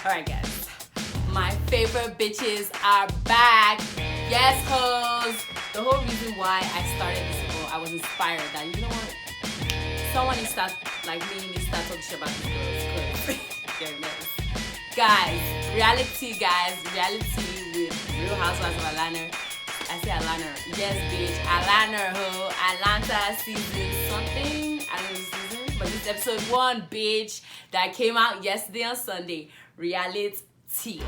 Alright guys, my favorite bitches are back. Yes hoes. The whole reason why I started this show, I was inspired that, you know what, someone needs to start, like me, needs to start talking shit about these girls, because they're nice. Guys, reality with Real Housewives of Atlanta. I say Atlanta. Yes, bitch. Atlanta, ho. Atlanta season something. I don't know the season, but this episode 1, bitch, that came out yesterday on Sunday. Reality.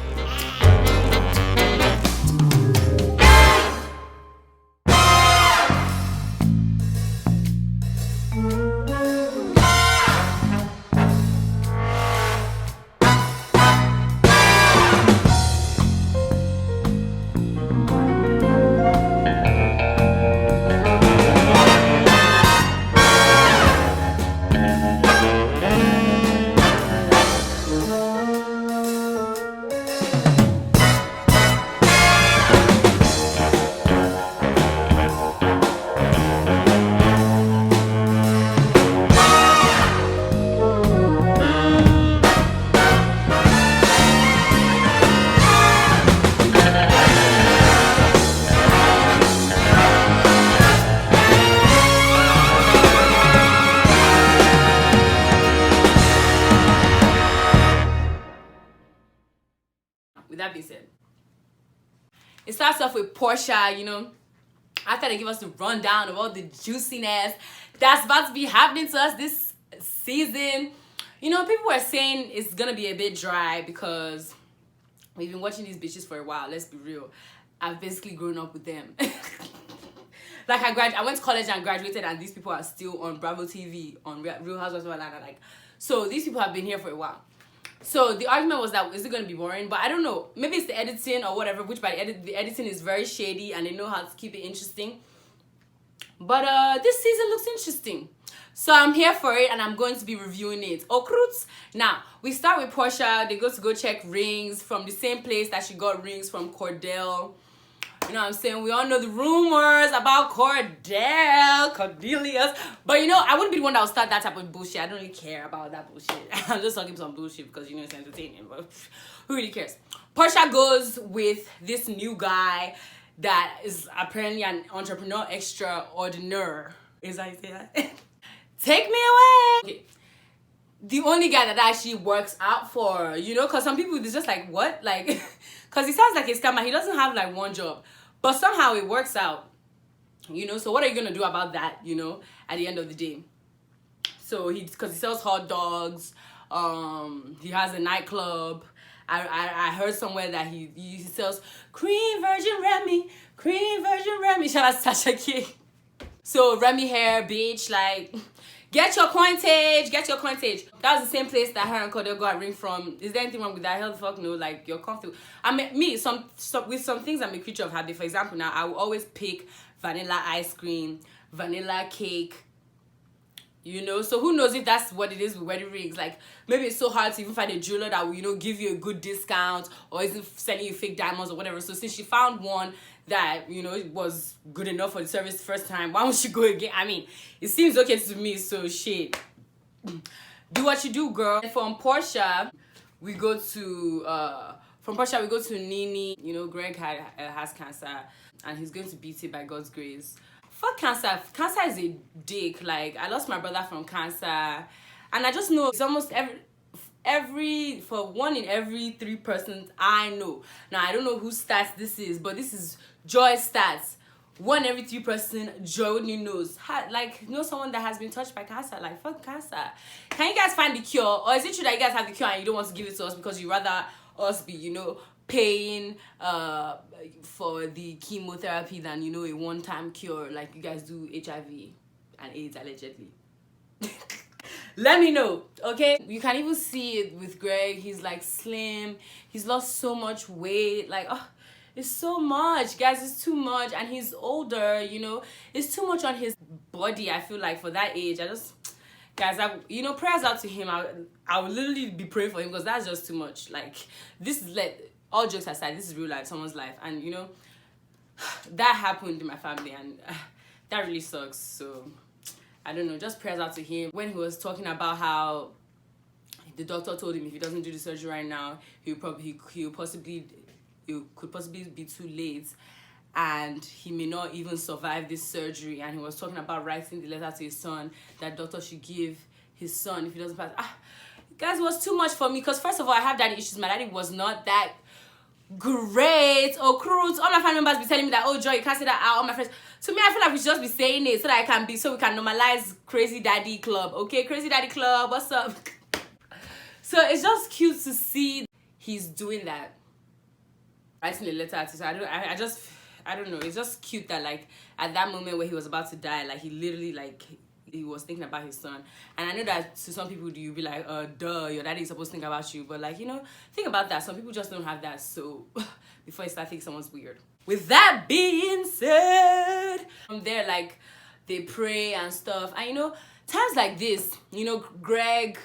With that being said, it starts off with Portia, you know, after they give us the rundown of all the juiciness that's about to be happening to us this season. You know, people were saying it's gonna be a bit dry because we've been watching these bitches for a while. Let's be real. I've basically grown up with them. Like I went to college and graduated, and these people are still on Bravo TV, on Real Housewives of Atlanta. Like, so these people have been here for a while. So the argument was that, is it going to be boring? But I don't know. Maybe it's the editing or whatever, which by the editing is very shady and they know how to keep it interesting. But this season looks interesting. So I'm here for it and I'm going to be reviewing it. Okrut. Now, we start with Portia. They go check rings from the same place that she got rings from Cordell. You know what I'm saying? We all know the rumors about Cordelius. But, you know, I wouldn't be the one that would start that type of bullshit. I don't really care about that bullshit. I'm just talking some bullshit because, you know, it's entertaining. But who really cares? Portia goes with this new guy that is apparently an entrepreneur extraordinaire. Is that how you say that? Take me away. Okay. The only guy that actually works out for, you know, because some people, it's just like, what? Like, because he sounds like a scammer. He doesn't have like one job. But somehow it works out, you know. So what are you going to do about that, you know, at the end of the day? So because he sells hot dogs. He has a nightclub. I heard somewhere that he sells cream virgin Remy. Shout out to Tasha K. So Remy hair, bitch, like, get your coinage. That was the same place that her and Cordell got a ring from. Is there anything wrong with that? Hell the fuck no. Like, you're comfortable. I mean, with some things, I'm a creature of habit. For example, now I will always pick vanilla ice cream, vanilla cake. You know, so who knows if that's what it is with wedding rings. Like, maybe it's so hard to even find a jeweler that will, you know, give you a good discount or isn't selling you fake diamonds or whatever. So since she found one that, you know, it was good enough for the service the first time, why won't she go again? I mean, it seems okay to me, so shit. Do what you do, girl. And from Portia, we go to Nene. You know, Greg has cancer and he's going to beat it by God's grace. Fuck cancer. Cancer is a dick. Like, I lost my brother from cancer, and I just know it's almost one in every 3 persons I know. Now, I don't know whose stats this is, but this is Joy's stats. 1 every 3 person Joy only knows. Know someone that has been touched by cancer. Like, fuck cancer. Can you guys find the cure? Or is it true that you guys have the cure and you don't want to give it to us because you rather us be, you know, paying for the chemotherapy than, you know, a one-time cure like you guys do HIV and AIDS allegedly? Let me know, okay? You can even see it with Greg. He's like slim. He's lost so much weight. Like, oh, it's so much, guys. It's too much. And he's older, you know. It's too much on his body, I feel like, for that age. Guys, you know, prayers out to him. I will literally be praying for him because that's just too much. Like, this is like, all jokes aside, this is real life, someone's life. And, you know, that happened in my family and that really sucks. So, I don't know, just prayers out to him. When he was talking about how the doctor told him if he doesn't do the surgery right now, he could possibly be too late, and he may not even survive this surgery. And he was talking about writing the letter to his son that doctor should give his son if he doesn't pass. Guys, it was too much for me, because first of all, I have daddy issues. My daddy was not that great or crude. All my family members be telling me that, oh Joy, you can't say that out. All my friends, to me, I feel like we should just be saying it so that we can normalize crazy daddy club. Okay, crazy daddy club, what's up? So it's just cute to see he's doing that, writing a letter to. So I don't know. It's just cute that like at that moment where he was about to die, like he literally like he was thinking about his son. And I know that to some people you'll be like, duh, your daddy is supposed to think about you. But like, you know, think about that. Some people just don't have that. So before you start thinking someone's weird. With that being said, from there, like they pray and stuff. And you know, times like this, you know, Greg,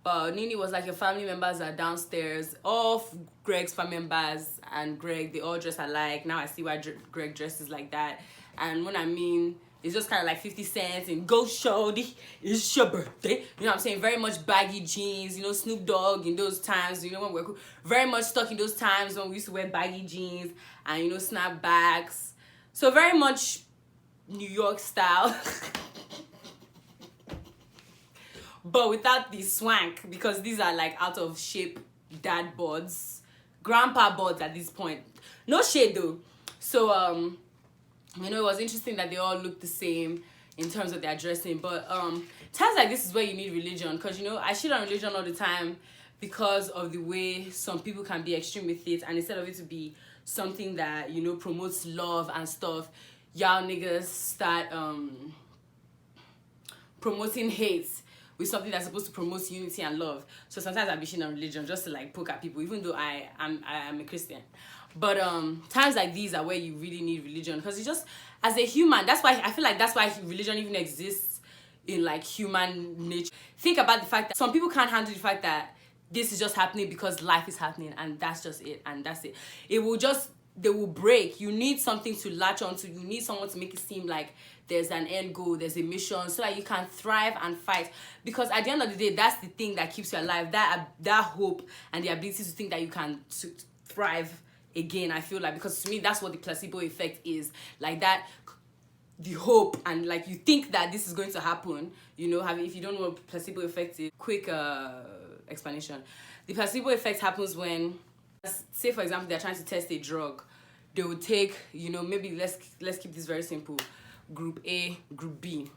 Nini was like, your family members are downstairs. All of Greg's family members and Greg, they all dress alike. Now I see why Greg dresses like that. And when I mean, it's just kind of like 50 cents and go shorty, it's your birthday. You know what I'm saying? Very much baggy jeans, you know, Snoop Dogg in those times, you know, when we're very much stuck in those times when we used to wear baggy jeans and, you know, snapbacks. So very much New York style. But without the swank, because these are like out of shape dad boards, grandpa boards at this point. No shade though. So, you know, it was interesting that they all looked the same in terms of their dressing. But times like this is where you need religion, because, you know, I shit on religion all the time because of the way some people can be extreme with it. And instead of it to be something that, you know, promotes love and stuff, y'all niggas start promoting hate with something that's supposed to promote unity and love. So sometimes I be shitting on religion just to like poke at people, even though I am a Christian. But times like these are where you really need religion, because it's just, as a human, that's why I feel like that's why religion even exists in like human nature. Think about the fact that some people can't handle the fact that this is just happening because life is happening, and that's just it, and that's it. They will break. You need something to latch onto. You need someone to make it seem like there's an end goal, there's a mission, so that you can thrive and fight. Because at the end of the day, that's the thing that keeps you alive. That hope and the ability to think that you can thrive again, I feel like. Because to me, that's what the placebo effect is. Like that, the hope, and like you think that this is going to happen. You know, if you don't know what placebo effect is, quick explanation. The placebo effect happens when, say for example, they're trying to test a drug. They would take, you know, maybe let's keep this very simple. Group A, Group B.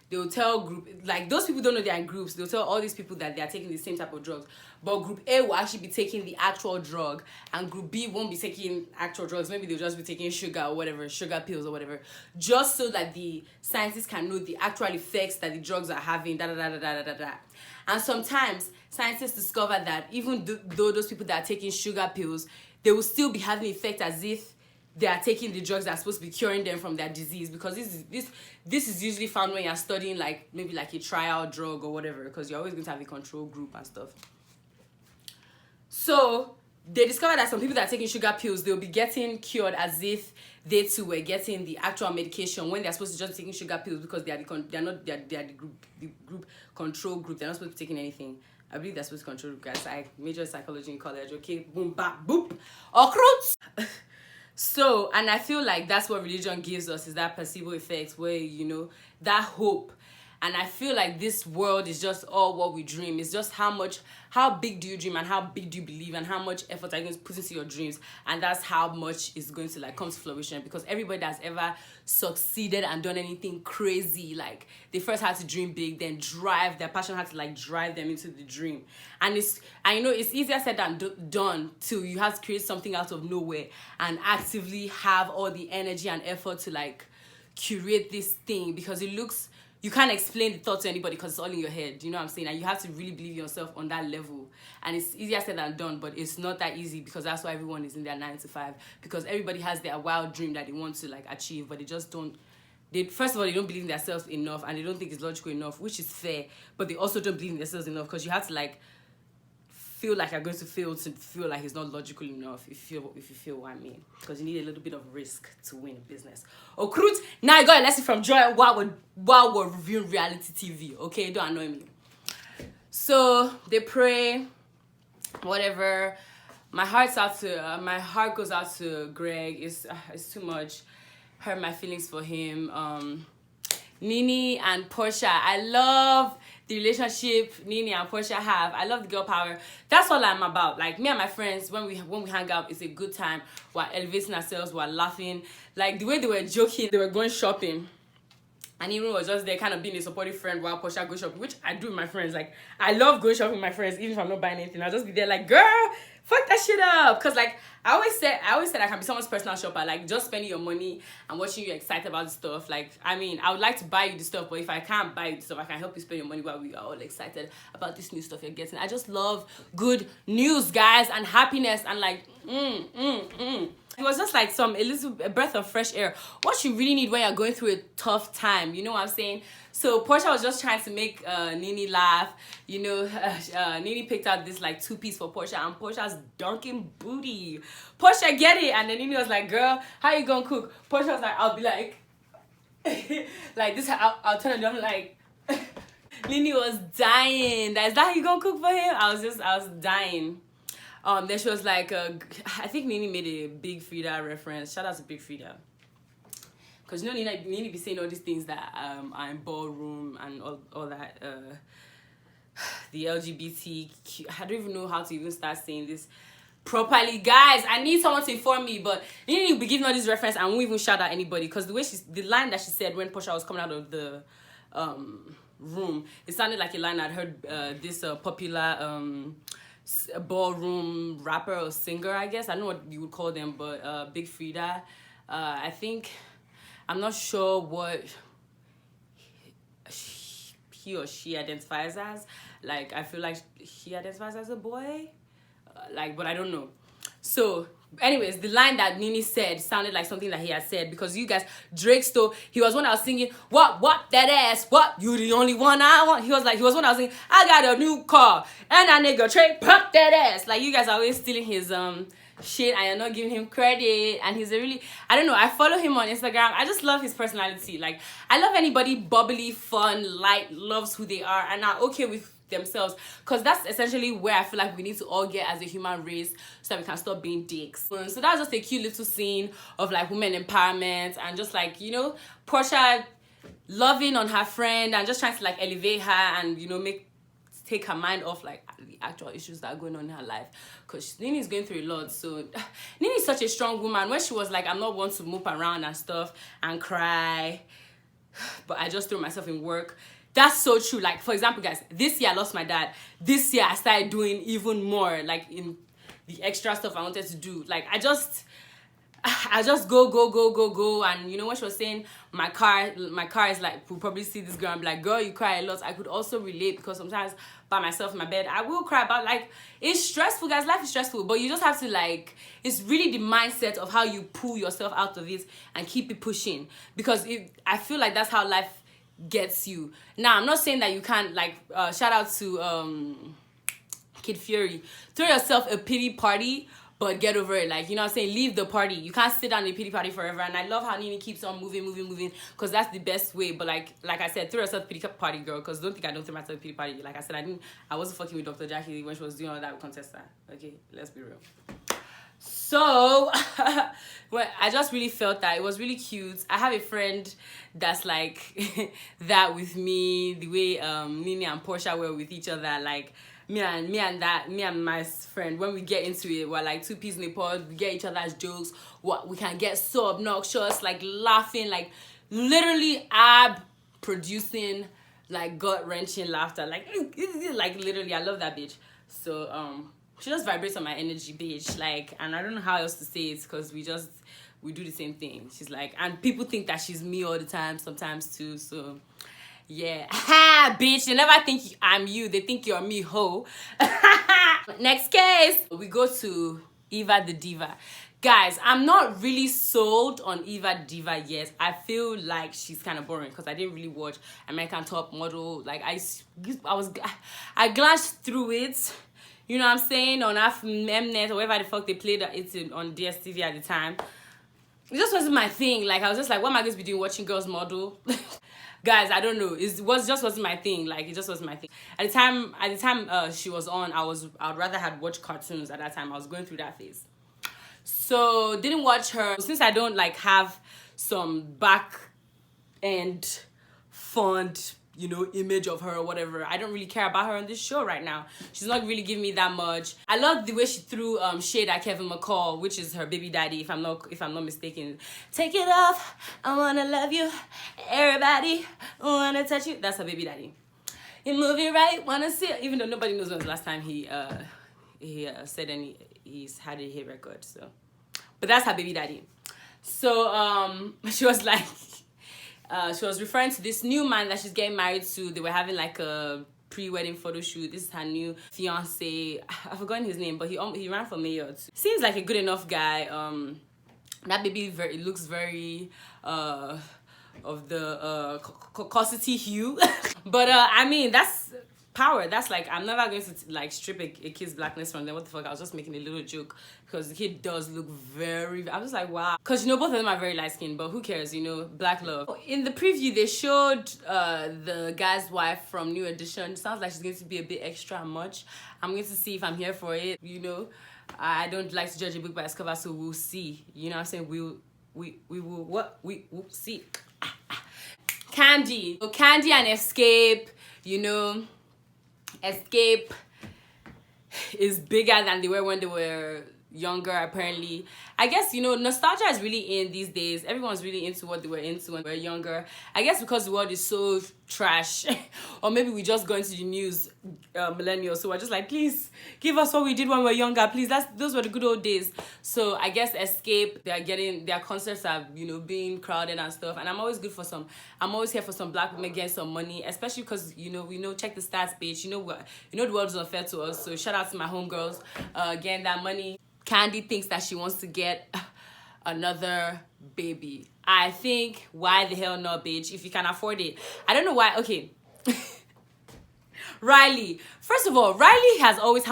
They will tell like those people don't know they're in groups. They'll tell all these people that they are taking the same type of drugs. But Group A will actually be taking the actual drug, and Group B won't be taking actual drugs. Maybe they'll just be taking sugar or whatever, sugar pills or whatever, just so that the scientists can know the actual effects that the drugs are having, And sometimes scientists discover that even though those people that are taking sugar pills, they will still be having effect as if they are taking the drugs that are supposed to be curing them from their disease. Because this is usually found when you're studying like maybe like a trial drug or whatever, because you're always going to have a control group and stuff. So they discovered that some people that are taking sugar pills, they'll be getting cured as if they too were getting the actual medication, when they're supposed to just be taking sugar pills, because they are the group control group. They're not supposed to be taking anything. I believe they're supposed to control group, guys. I majored psychology in college. Okay, boom, bap, boop, or So, and I feel like that's what religion gives us, is that placebo effect where, you know, that hope. And I feel like this world is just all what we dream. It's just how big do you dream, and how big do you believe, and how much effort are you going to put into your dreams. And that's how much is going to like come to fruition. Because everybody that's ever succeeded and done anything crazy, like they first had to dream big, then their passion had to like drive them into the dream. And I know it's easier said than done to, you have to create something out of nowhere and actively have all the energy and effort to like curate this thing, because you can't explain the thought to anybody because it's all in your head. You know what I'm saying? And you have to really believe yourself on that level. And it's easier said than done, but it's not that easy, because that's why everyone is in their 9 to 5. Because everybody has their wild dream that they want to like achieve, but they just don't. First of all, they don't believe in themselves enough, and they don't think it's logical enough, which is fair. But they also don't believe in themselves enough, because you have to like feel like you're going to fail to feel like it's not logical enough, if you feel what I mean. Because you need a little bit of risk to win a business. Oh, Cruz, now I got a lesson from Joy while we're reviewing reality TV. Okay, don't annoy me. So they pray, whatever. My heart goes out to Greg. It's too much. Hurt my feelings for him. Nini and Portia, I love the relationship Nini and Portia have. I love the girl power. That's all I'm about. Like, me and my friends, when we hang out, it's a good time. We're elevating ourselves, we're laughing. Like, the way they were joking, they were going shopping, and even was just there kind of being a supportive friend while Portia goes shopping, which I do with my friends. Like, I love going shopping with my friends, even if I'm not buying anything. I'll just be there like, girl, fuck that shit up. Cause like I always said I can be someone's personal shopper. Like, just spending your money and watching you excited about the stuff. Like, I mean, I would like to buy you the stuff, but if I can't buy you the stuff, I can help you spend your money while we are all excited about this new stuff you're getting. I just love good news, guys, and happiness, and like It was just like a breath of fresh air. What you really need when you're going through a tough time, you know what I'm saying? So Portia was just trying to make Nini laugh. You know, Nini picked out this like 2-piece for Portia, and Portia's dunking booty. Portia, get it? And then Nini was like, girl, how you gonna cook? Portia was like, I'll be like, like this, I'll turn it on like, Nini was dying. Is that how you gonna cook for him? I was dying. Then she was like, I think Nini made a Big Frida reference. Shout out to Big Frida. Because, you know, Nini be saying all these things that are in ballroom and all that. The LGBTQ. I don't even know how to even start saying this properly. Guys, I need someone to inform me. But Nini will be giving all these reference and won't even shout out anybody. Because the line that she said when Portia was coming out of the room, it sounded like a line I'd heard this popular ballroom rapper or singer, I guess. I don't know what you would call them, but Big Frida. I think, I'm not sure what he or she identifies as. Like, I feel like he identifies as a boy. But I don't know. So, anyways, the line that Nini said sounded like something that he had said, because you guys, Drake stole, he was one I was singing, what that ass, what, you the only one I want. He was one I was singing, I got a new car, and that nigga Drake pop that ass. Like, you guys are always stealing his shit, and you're not giving him credit, and he's a really, I don't know, I follow him on Instagram. I just love his personality. Like, I love anybody bubbly, fun, light, loves who they are, and are okay with themselves, because that's essentially where I feel like we need to all get as a human race, so that we can stop being dicks. So that was just a cute little scene of like women empowerment, and just like, you know, Portia loving on her friend and just trying to like elevate her, and, you know, take her mind off like the actual issues that are going on in her life, because Nini's going through a lot. So Nini's such a strong woman. When she was like, I'm not one to mope around and stuff and cry, but I just threw myself in work. That's so true. Like, for example, guys, this year I lost my dad. This year I started doing even more, like, in the extra stuff I wanted to do. Like, I just go. And, you know, when she was saying my car is like, we'll probably see this girl and be like, girl, you cry a lot. I could also relate, because sometimes by myself in my bed, I will cry. But, like, it's stressful, guys. Life is stressful. But you just have to, like, it's really the mindset of how you pull yourself out of it and keep it pushing. Because I feel like that's how life gets you. Now, I'm not saying that you can't, like, shout out to Kid Fury, throw yourself a pity party, but get over it. Like, you know what I'm saying, leave the party. You can't sit down in a pity party forever. And I love how Nini keeps on moving, because that's the best way. But like I said, throw yourself a pity party, girl, because don't think I don't throw myself a pity party. Like I said, I wasn't fucking with Dr. Jackie when she was doing all that with Contessa. Okay, let's be real. So, well, I just really felt that it was really cute. I have a friend that's like that with me, the way Nini and Portia were with each other. Like, me and my friend, when we get into it, we're like 2 peas in a pod. We get each other's jokes. We can get so obnoxious, like laughing, like literally producing, like gut-wrenching laughter. Like literally, I love that bitch. So, she just vibrates on my energy, bitch. Like, and I don't know how else to say it, because we do the same thing. She's like, and people think that she's me all the time, sometimes too. So, yeah. Ha, bitch. They never think I'm you. They think you're me, ho. Next case. We go to Eva the Diva. Guys, I'm not really sold on Eva Diva yet. I feel like she's kind of boring, because I didn't really watch American Top Model. Like, I glanced through it. You know what I'm saying? On Mnet or wherever the fuck they played it on DSTV at the time. It just wasn't my thing. Like, I was just like, what am I going to be doing watching girls model? Guys, I don't know. Wasn't my thing. Like, it just wasn't my thing. At the time she was on, I'd rather had watched cartoons at that time. I was going through that phase. So didn't watch her. Since I don't like have some back end fond, you know, image of her or whatever, I don't really care about her on this show right now. She's not really giving me that much. I love the way she threw shade at Kevin McCall, which is her baby daddy, if I'm not mistaken. Take it off, I wanna love you, everybody wanna touch you. That's her baby daddy. You move it right, wanna see it. Even though nobody knows when was the last time he said he's had a hit record. So, but that's her baby daddy. So she was like, she was referring to this new man that she's getting married to. They were having like a pre-wedding photo shoot. This is her new fiance. I've forgotten his name, but he ran for mayor too. Seems like a good enough guy. That baby looks very of the caucasity hue. But I mean, that's power. That's like, I'm never going to like strip a kid's blackness from them. What the fuck? I was just making a little joke because the kid does look very, I'm just like, wow. Because, you know, both of them are very light skinned, but who cares, you know, black love. In the preview, they showed the guy's wife from New Edition. Sounds like she's going to be a bit extra much. I'm going to see if I'm here for it, you know. I don't like to judge a book by its cover, so we'll see. You know what I'm saying? We will see. Candy. So Candy and Escape, you know, Escape is bigger than they were when they were younger, apparently. I guess, you know, nostalgia is really in these days. Everyone's really into what they were into when they were younger. I guess because the world is so trash. Or maybe we just go into the news, millennials, so we're just like, please give us what we did when we were younger, please. Those were the good old days. So I guess Escape, their concerts are, you know, being crowded and stuff. And I'm always here for some black women getting some money, especially because, you know, we know, check the stats page, you know the world is unfair to us. So shout out to my homegirls getting that money. Candy thinks that she wants to get another baby. I think, why the hell not, bitch? If you can afford it. I don't know why. Okay. Riley. First of all, her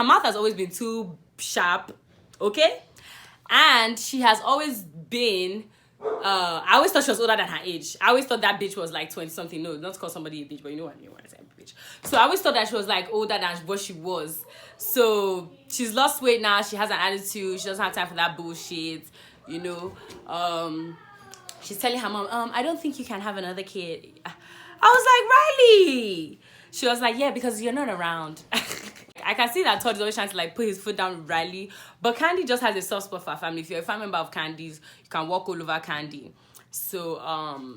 mouth has always been too sharp. Okay? And she has always been, I always thought she was older than her age. I always thought that bitch was like 20 something. No, not to call somebody a bitch, but you know what I mean when I say bitch. So I always thought that she was like older than what she was. So she's lost weight now. She has an attitude. She doesn't have time for that bullshit. You know. She's telling her mom, I don't think you can have another kid. I was like, Riley. She was like, yeah, because you're not around. I can see that Todd is always trying to like put his foot down with Riley. But Candy just has a soft spot for her family. If you're a family member of Candy's, you can walk all over Candy. So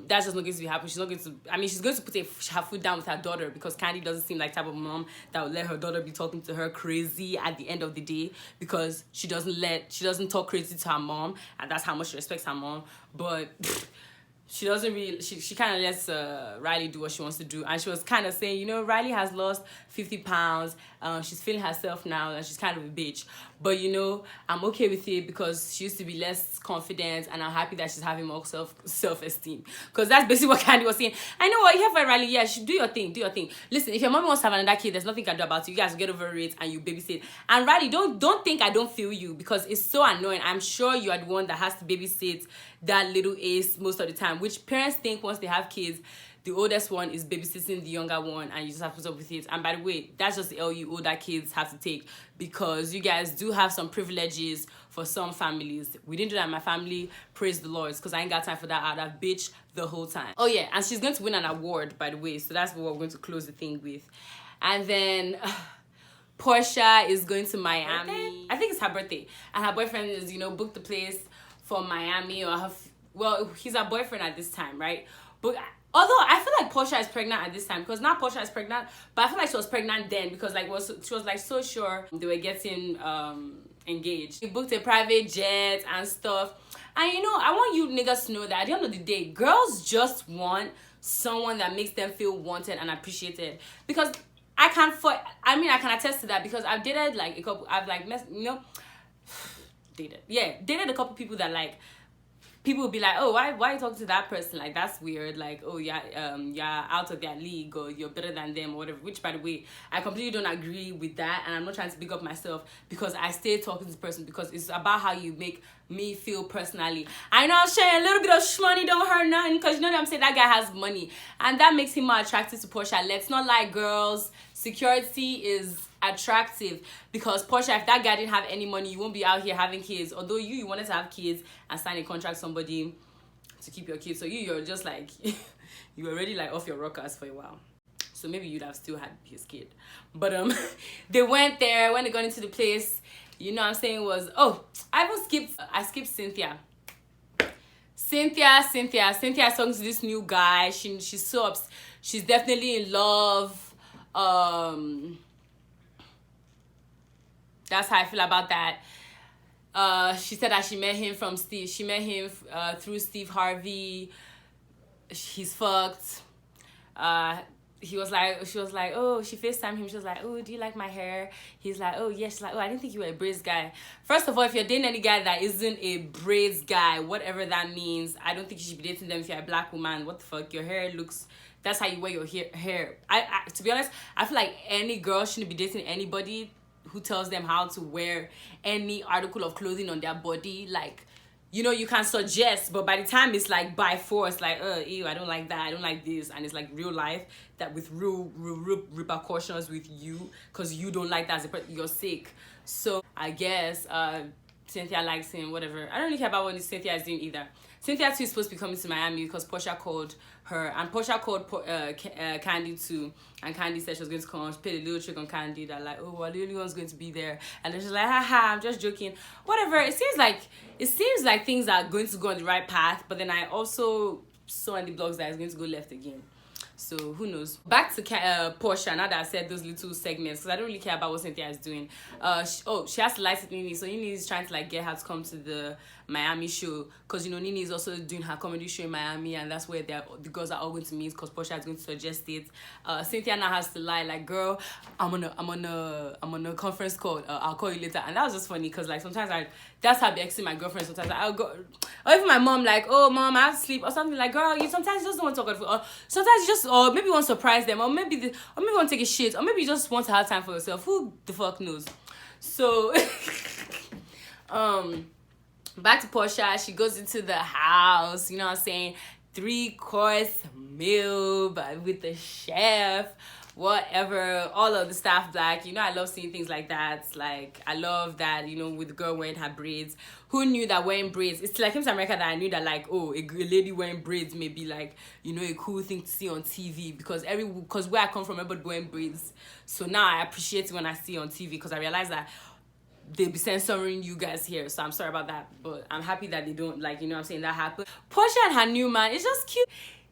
that's just not going to be happening. She's not going to, I mean, she's going to put her foot down with her daughter, because Candy doesn't seem like the type of mom that would let her daughter be talking to her crazy at the end of the day, because she doesn't talk crazy to her mom, and that's how much she respects her mom. But she doesn't really, she kind of lets Riley do what she wants to do. And she was kind of saying, you know, Riley has lost 50 pounds. She's feeling herself now, and she's kind of a bitch. But, you know, I'm okay with it because she used to be less confident, and I'm happy that she's having more self-esteem. Because that's basically what Candy was saying. I know what, you have for Riley, yeah, do your thing. Listen, if your mom wants to have another kid, there's nothing you can do about it. You guys get over it and you babysit. And Riley, don't think I don't feel you, because it's so annoying. I'm sure you are the one that has to babysit that little ace most of the time, which parents think once they have kids, the oldest one is babysitting the younger one, and you just have to put up with it. And by the way, that's just the L you older kids have to take, because you guys do have some privileges for some families. We didn't do that in my family, praise the Lord, because I ain't got time for that. I'd have bitch the whole time. Oh yeah, and she's going to win an award, by the way, so that's what we're going to close the thing with. And then Portia is going to Miami. I think it's her birthday, and her boyfriend is, you know, booked the place for Miami, or well, he's her boyfriend at this time, right? But although I feel like Portia is pregnant at this time, because now Portia is pregnant, but I feel like she was pregnant then, because like she was like so sure they were getting engaged. He booked a private jet and stuff. And you know, I want you niggas to know that at the end of the day, girls just want someone that makes them feel wanted and appreciated. Because I can attest to that, because I've dated like a couple, dated a couple people that like people will be like, oh, why are you talking to that person? Like, that's weird. Like, oh, yeah, you're out of their league, or you're better than them, or whatever. Which, by the way, I completely don't agree with that, and I'm not trying to big up myself, because I stay talking to this person because it's about how you make me feel personally. I know I'm sharing a little bit of money don't hurt nothing, because you know what I'm saying, that guy has money, and that makes him more attractive to Portia. Let's not lie, girls. Security is attractive, because Portia, if that guy didn't have any money, you won't be out here having kids. Although you wanted to have kids and sign a contract with somebody to keep your kids, so you're just like you were already like off your rockers for a while, so maybe you'd have still had his kid. But they went there. When they got into the place, you know what I'm saying, was, oh, I skipped Cynthia. Cynthia's talking to this new guy. She's so she's definitely in love. That's how I feel about that. She said that she met him through Steve Harvey. He's fucked. She was like, oh, she FaceTimed him. She was like, oh, do you like my hair? He's like, oh, yes. She's like, oh, I didn't think you were a braids guy. First of all, if you're dating any guy that isn't a braids guy, whatever that means, I don't think you should be dating them if you're a black woman. What the fuck? Your hair looks... That's how you wear your hair. I to be honest, I feel like any girl shouldn't be dating anybody who tells them how to wear any article of clothing on their body. Like, you know, you can suggest, but by the time it's like by force, like, ew, I don't like that, I don't like this, and it's like real life, that with real repercussions with you, because you don't like that as a person, you're sick. So I guess Cynthia likes him, whatever. I don't really care about what Cynthia is doing either. Cynthia too is supposed to be coming to Miami because Portia called her, and Portia called Candy too, and Candy said she was going to come. She played a little trick on Candy that like, oh, well, the only one's going to be there, and then she's like, haha, I'm just joking, whatever. It seems like things are going to go on the right path, but then I also saw in the blogs that it's going to go left again. So who knows? Back to Portia, now that I said those little segments, because I don't really care about what Cynthia is doing. She has to license Nini, so Nini is trying to like get her to come to the Miami show, because you know Nini is also doing her comedy show in Miami, and that's where the girls are all going to meet, because Portia is going to suggest it. Cynthia now has to lie like, girl, I'm on a conference call. I'll call you later. And that was just funny, because like sometimes that's how I be texting my girlfriend. Sometimes I'll go, or even my mom, like, oh mom, I have to sleep or something. Like, girl, you sometimes just don't want to talk on the phone, or sometimes you just, or maybe you want to surprise them, or maybe you want to take a shit, or maybe you just want to have time for yourself. Who the fuck knows? So back to Portia. She goes into the house, you know what I'm saying, 3-course meal with the chef, whatever, all of the staff black. You know, I love seeing things like that. Like, I love that, you know, with the girl wearing her braids. Who knew that wearing braids, it's like in America that I knew that like, oh, a lady wearing braids may be like, you know, a cool thing to see on TV, because where I come from, everybody wearing braids. So now I appreciate it when I see it on TV, because I realize that they'll be censoring you guys here, so I'm sorry about that, but I'm happy that they don't, like, you know what I'm saying, that happened. Portia and her new man, it's just cute.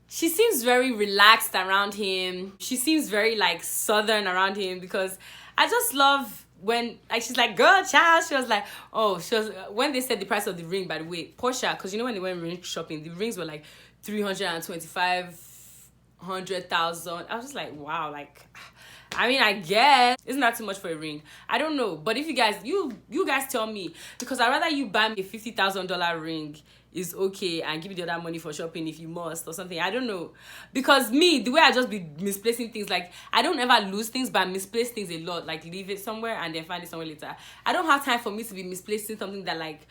She seems very relaxed around him. She seems very like southern around him, because I just love when, like, she's like, girl, child, she was like, when they said the price of the ring, by the way, Portia, because you know when they went ring shopping, the rings were like 325,000. I was just like, wow, like, I mean, I guess isn't that too much for a ring? I don't know, but if you guys tell me, because I'd rather you buy me a $50,000 ring is okay and give you the other money for shopping if you must or something. I don't know, because me, the way I just be misplacing things, like I don't ever lose things, but I misplace things a lot, like leave it somewhere and then find it somewhere later. I don't have time for me to be misplacing something that, like,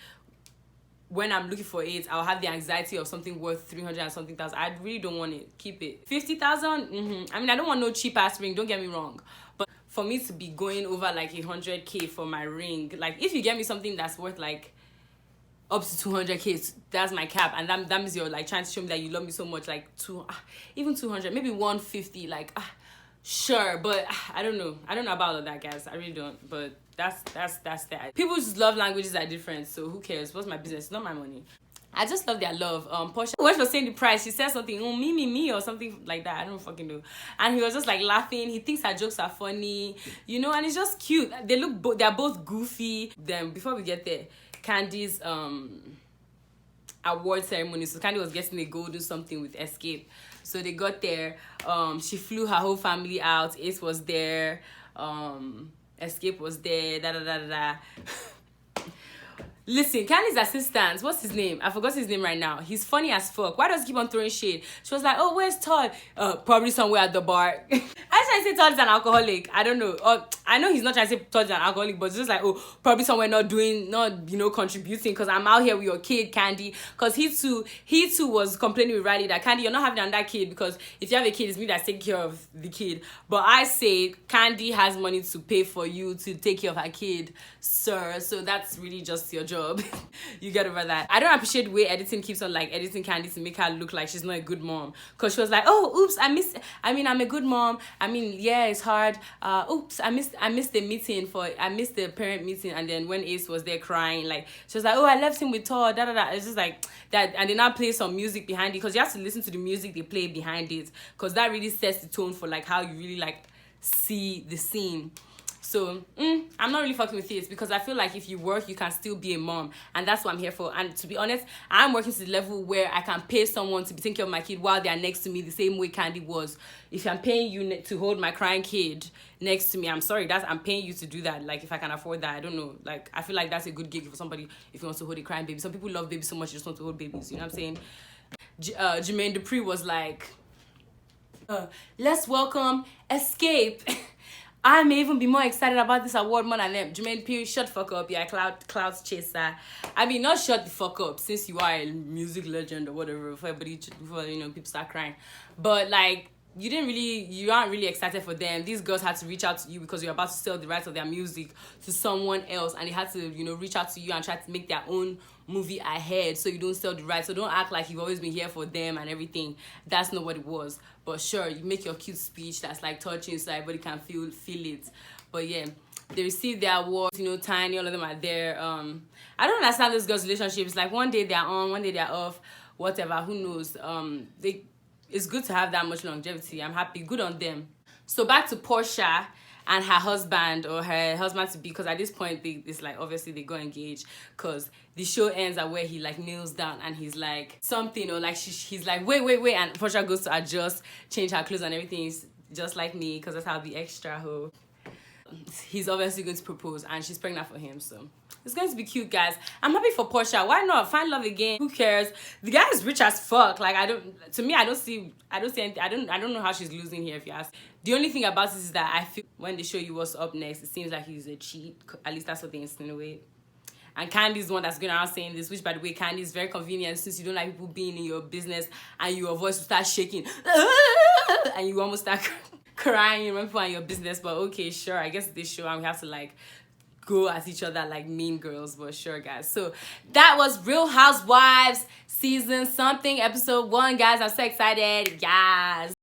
when I'm looking for it, I'll have the anxiety of something worth 300 and something thousand. I really don't want it. Keep it. 50,000. I mean, I don't want no cheap ass ring, don't get me wrong, but for me to be going over like 100K for my ring, like if you get me something that's worth like up to 200K, that's my cap, and that means you're like trying to show me that you love me so much, like even 200, maybe 150, like sure, but I don't know about all of that, guys. I really don't, but that's that. People's love languages are different, so who cares? What's my business? It's not my money. I just love their love. Portia, when she was saying the price, she said something, oh, me, or something like that. I don't fucking know. And he was just like laughing. He thinks her jokes are funny, you know, and it's just cute. They're both goofy. Then before we get there, Candy's award ceremony. So Candy was getting a golden something with Escape. So they got there. She flew her whole family out. Ace was there. Escape was there. Listen, Candy's assistant, what's his name? I forgot his name right now. He's funny as fuck. Why does he keep on throwing shade? She was like, oh, where's Todd? Probably somewhere at the bar. I trying to say Todd is an alcoholic. I don't know. I know he's not trying to say Todd is an alcoholic, but it's just like, oh, probably somewhere not contributing, because I'm out here with your kid, Candy. Because he too was complaining with Riley that, Candy, you're not having another kid, because if you have a kid, it's me that's taking care of the kid. But I say Candy has money to pay for you to take care of her kid, sir. So that's really just your job. You get over that. I don't appreciate the way editing keeps on like editing Candy to make her look like she's not a good mom, because she was like, oh, oops, I'm a good mom. Yeah, it's hard. Oops, I missed the meeting I missed the parent meeting. And then when Ace was there crying, like, she was like, oh, I left him with Todd, da da da. It's just like that. And they now play some music behind it, because you have to listen to the music they play behind it, because that really sets the tone for like how you really like see the scene. So I'm not really fucking with it, because I feel like if you work, you can still be a mom, and that's what I'm here for. And to be honest, I'm working to the level where I can pay someone to be taking care of my kid while they are next to me, the same way Candy was. If I'm paying you to hold my crying kid next to me, I'm sorry, I'm paying you to do that. Like, if I can afford that, I don't know. Like, I feel like that's a good gig for somebody if he wants to hold a crying baby. Some people love babies so much, they just want to hold babies. You know what I'm saying? Jermaine Dupri was like, let's welcome Escape. I may even be more excited about this award more than them. Jermaine Dupri, shut the fuck up. Yeah, clouds chaser. I mean, not shut the fuck up, since you are a music legend or whatever, before people start crying. But like, you aren't really excited for them. These girls had to reach out to you because you're about to sell the rights of their music to someone else, and they had to, reach out to you and try to make their own movie ahead, so you don't sell the rights. So don't act like you've always been here for them and everything. That's not what it was. But sure, you make your cute speech that's like touching, so everybody can feel it. But yeah, they received their awards, Tiny, all of them are there. I don't understand those girls' relationships. Like, one day they're on, one day they're off, whatever, who knows. It's good to have that much longevity. I'm happy. Good on them. So back to Portia and her husband, or her husband to be, because at this point it's like, obviously they got engaged, because the show ends at where he like kneels down and he's like something, or like he's like wait, and Portia goes to adjust, change her clothes and everything. Is just like me, because that's how the extra hoe. He's obviously going to propose, and she's pregnant for him, so it's going to be cute, guys. I'm happy for Portia. Why not find love again? Who cares? The guy is rich as fuck. Like, I don't see anything. I don't know how she's losing here, if you ask. The only thing about this is that I feel when they show you what's up next, it seems like he's a cheat. At least that's what they insinuate. And Candy's the one that's going around saying this, which, by the way, Candy is very convenient, since you don't like people being in your business and your voice will start shaking and you almost start crying when people are in your business. But okay, sure, I guess this show and we have to like go at each other like mean girls. But sure, guys, so that was Real Housewives season something episode 1, guys. I'm so excited. Yes.